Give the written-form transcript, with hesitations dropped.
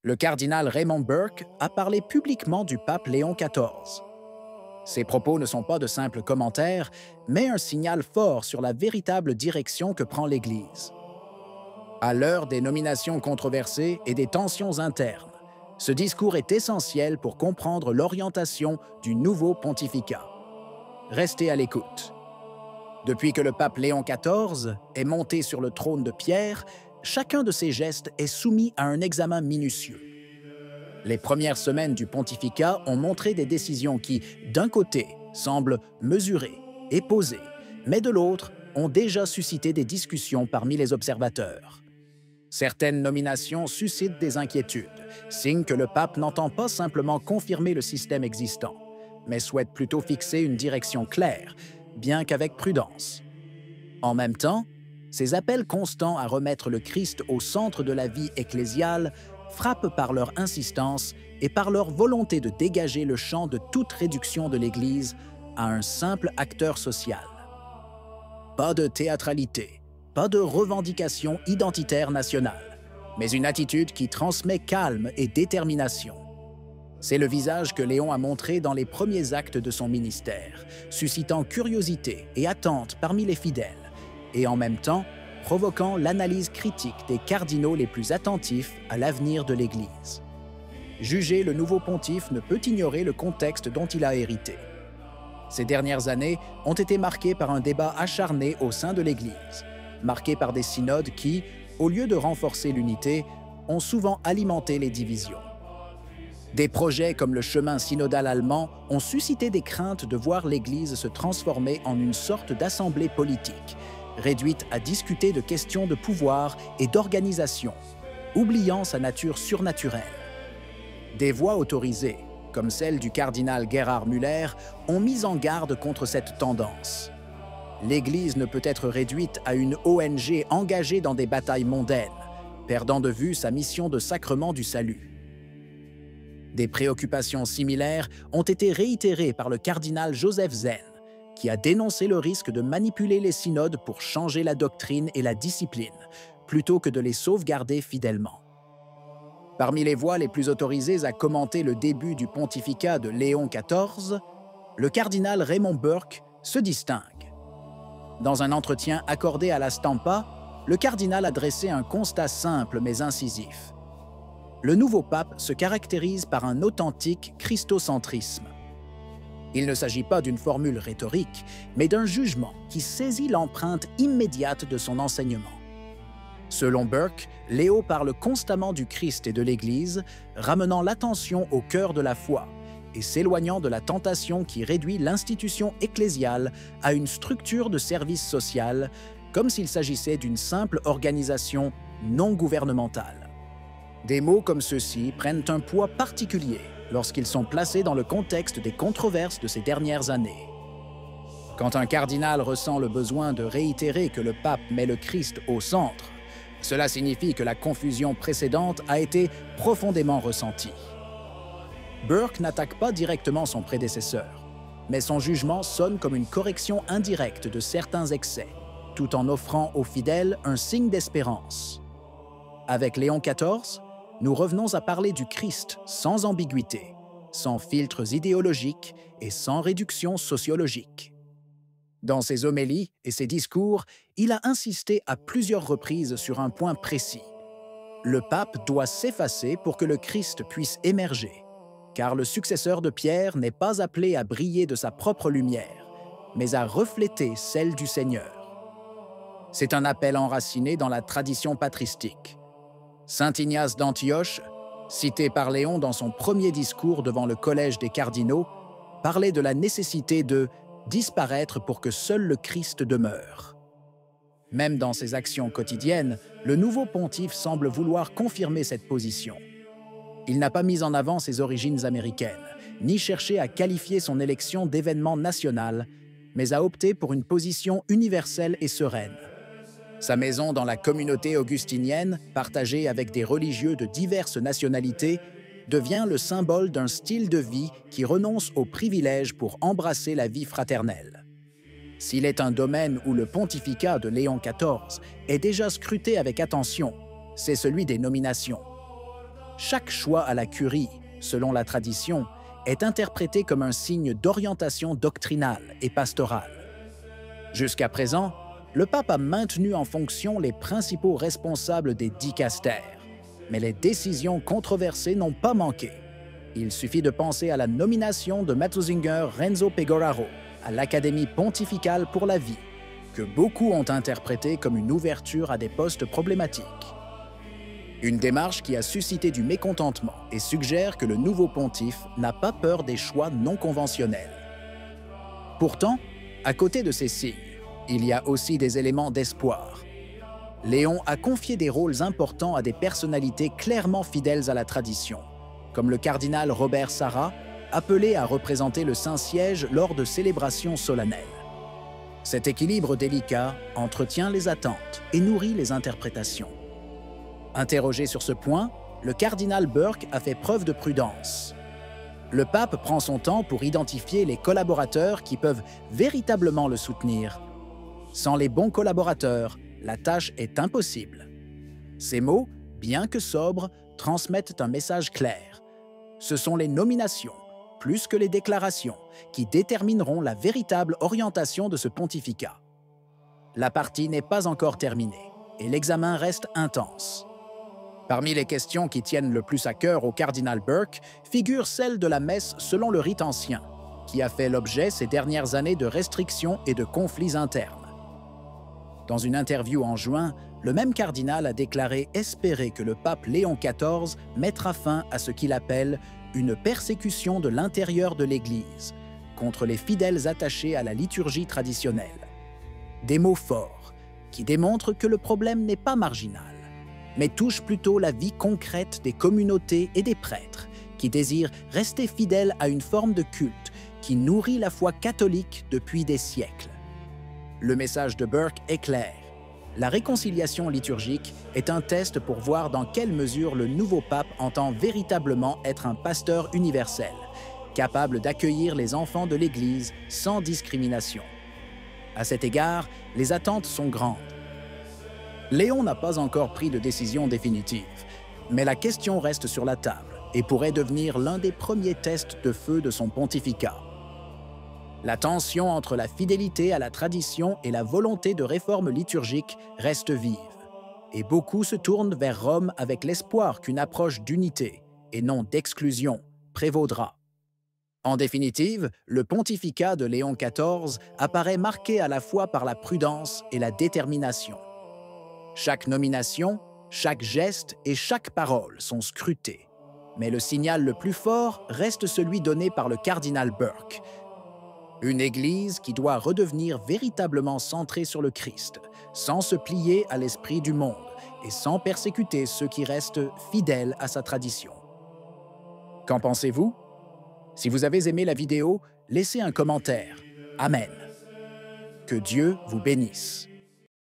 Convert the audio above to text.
Le cardinal Raymond Burke a parlé publiquement du pape Léon XIV. Ses propos ne sont pas de simples commentaires, mais un signal fort sur la véritable direction que prend l'Église. À l'heure des nominations controversées et des tensions internes, ce discours est essentiel pour comprendre l'orientation du nouveau pontificat. Restez à l'écoute. Depuis que le pape Léon XIV est monté sur le trône de Pierre, chacun de ses gestes est soumis à un examen minutieux. Les premières semaines du pontificat ont montré des décisions qui, d'un côté, semblent mesurées et posées, mais de l'autre, ont déjà suscité des discussions parmi les observateurs. Certaines nominations suscitent des inquiétudes, signe que le pape n'entend pas simplement confirmer le système existant, mais souhaite plutôt fixer une direction claire, bien qu'avec prudence. En même temps, ces appels constants à remettre le Christ au centre de la vie ecclésiale frappent par leur insistance et par leur volonté de dégager le champ de toute réduction de l'Église à un simple acteur social. Pas de théâtralité, pas de revendication identitaire nationale, mais une attitude qui transmet calme et détermination. C'est le visage que Léon a montré dans les premiers actes de son ministère, suscitant curiosité et attente parmi les fidèles, et en même temps provoquant l'analyse critique des cardinaux les plus attentifs à l'avenir de l'Église. Juger le nouveau pontife ne peut ignorer le contexte dont il a hérité. Ces dernières années ont été marquées par un débat acharné au sein de l'Église, marqué par des synodes qui, au lieu de renforcer l'unité, ont souvent alimenté les divisions. Des projets comme le chemin synodal allemand ont suscité des craintes de voir l'Église se transformer en une sorte d'assemblée politique, réduite à discuter de questions de pouvoir et d'organisation, oubliant sa nature surnaturelle. Des voix autorisées, comme celle du cardinal Gerhard Müller, ont mis en garde contre cette tendance. L'Église ne peut être réduite à une ONG engagée dans des batailles mondaines, perdant de vue sa mission de sacrement du salut. Des préoccupations similaires ont été réitérées par le cardinal Joseph Zen, qui a dénoncé le risque de manipuler les synodes pour changer la doctrine et la discipline, plutôt que de les sauvegarder fidèlement. Parmi les voix les plus autorisées à commenter le début du pontificat de Léon XIV, le cardinal Raymond Burke se distingue. Dans un entretien accordé à la Stampa, le cardinal a dressé un constat simple mais incisif. Le nouveau pape se caractérise par un authentique christocentrisme. Il ne s'agit pas d'une formule rhétorique, mais d'un jugement qui saisit l'empreinte immédiate de son enseignement. Selon Burke, Léo parle constamment du Christ et de l'Église, ramenant l'attention au cœur de la foi et s'éloignant de la tentation qui réduit l'institution ecclésiale à une structure de service social, comme s'il s'agissait d'une simple organisation non gouvernementale. Des mots comme ceux-ci prennent un poids particulier lorsqu'ils sont placés dans le contexte des controverses de ces dernières années. Quand un cardinal ressent le besoin de réitérer que le pape met le Christ au centre, cela signifie que la confusion précédente a été profondément ressentie. Burke n'attaque pas directement son prédécesseur, mais son jugement sonne comme une correction indirecte de certains excès, tout en offrant aux fidèles un signe d'espérance. Avec Léon XIV, nous revenons à parler du Christ sans ambiguïté, sans filtres idéologiques et sans réduction sociologique. Dans ses homélies et ses discours, il a insisté à plusieurs reprises sur un point précis. Le pape doit s'effacer pour que le Christ puisse émerger, car le successeur de Pierre n'est pas appelé à briller de sa propre lumière, mais à refléter celle du Seigneur. C'est un appel enraciné dans la tradition patristique. Saint Ignace d'Antioche, cité par Léon dans son premier discours devant le Collège des cardinaux, parlait de la nécessité de disparaître pour que seul le Christ demeure. Même dans ses actions quotidiennes, le nouveau pontife semble vouloir confirmer cette position. Il n'a pas mis en avant ses origines américaines, ni cherché à qualifier son élection d'événement national, mais a opté pour une position universelle et sereine. Sa maison dans la communauté augustinienne, partagée avec des religieux de diverses nationalités, devient le symbole d'un style de vie qui renonce aux privilèges pour embrasser la vie fraternelle. S'il est un domaine où le pontificat de Léon XIV est déjà scruté avec attention, c'est celui des nominations. chaque choix à la curie, selon la tradition, est interprété comme un signe d'orientation doctrinale et pastorale. Jusqu'à présent, le pape a maintenu en fonction les principaux responsables des dicastères, mais les décisions controversées n'ont pas manqué. Il suffit de penser à la nomination de Matzinger Renzo Pegoraro à l'Académie pontificale pour la vie, que beaucoup ont interprété comme une ouverture à des postes problématiques. Une démarche qui a suscité du mécontentement et suggère que le nouveau pontife n'a pas peur des choix non conventionnels. Pourtant, à côté de ces signes, il y a aussi des éléments d'espoir. Léon a confié des rôles importants à des personnalités clairement fidèles à la tradition, comme le cardinal Robert Sarra, appelé à représenter le Saint-Siège lors de célébrations solennelles. Cet équilibre délicat entretient les attentes et nourrit les interprétations. Interrogé sur ce point, le cardinal Burke a fait preuve de prudence. Le pape prend son temps pour identifier les collaborateurs qui peuvent véritablement le soutenir. Sans les bons collaborateurs, la tâche est impossible. Ces mots, bien que sobres, transmettent un message clair. Ce sont les nominations, plus que les déclarations, qui détermineront la véritable orientation de ce pontificat. La partie n'est pas encore terminée et l'examen reste intense. Parmi les questions qui tiennent le plus à cœur au cardinal Burke figure celle de la messe selon le rite ancien, qui a fait l'objet ces dernières années de restrictions et de conflits internes. Dans une interview en juin, le même cardinal a déclaré espérer que le pape Léon XIV mettra fin à ce qu'il appelle une persécution de l'intérieur de l'Église contre les fidèles attachés à la liturgie traditionnelle. Des mots forts qui démontrent que le problème n'est pas marginal, mais touche plutôt la vie concrète des communautés et des prêtres qui désirent rester fidèles à une forme de culte qui nourrit la foi catholique depuis des siècles. Le message de Burke est clair. La réconciliation liturgique est un test pour voir dans quelle mesure le nouveau pape entend véritablement être un pasteur universel, capable d'accueillir les enfants de l'Église sans discrimination. À cet égard, les attentes sont grandes. Léon n'a pas encore pris de décision définitive, mais la question reste sur la table et pourrait devenir l'un des premiers tests de feu de son pontificat. La tension entre la fidélité à la tradition et la volonté de réforme liturgique reste vive, et beaucoup se tournent vers Rome avec l'espoir qu'une approche d'unité, et non d'exclusion, prévaudra. En définitive, le pontificat de Léon XIV apparaît marqué à la fois par la prudence et la détermination. Chaque nomination, chaque geste et chaque parole sont scrutés, mais le signal le plus fort reste celui donné par le cardinal Burke. Une Église qui doit redevenir véritablement centrée sur le Christ, sans se plier à l'esprit du monde et sans persécuter ceux qui restent fidèles à sa tradition. Qu'en pensez-vous? Si vous avez aimé la vidéo, laissez un commentaire. Amen. Que Dieu vous bénisse.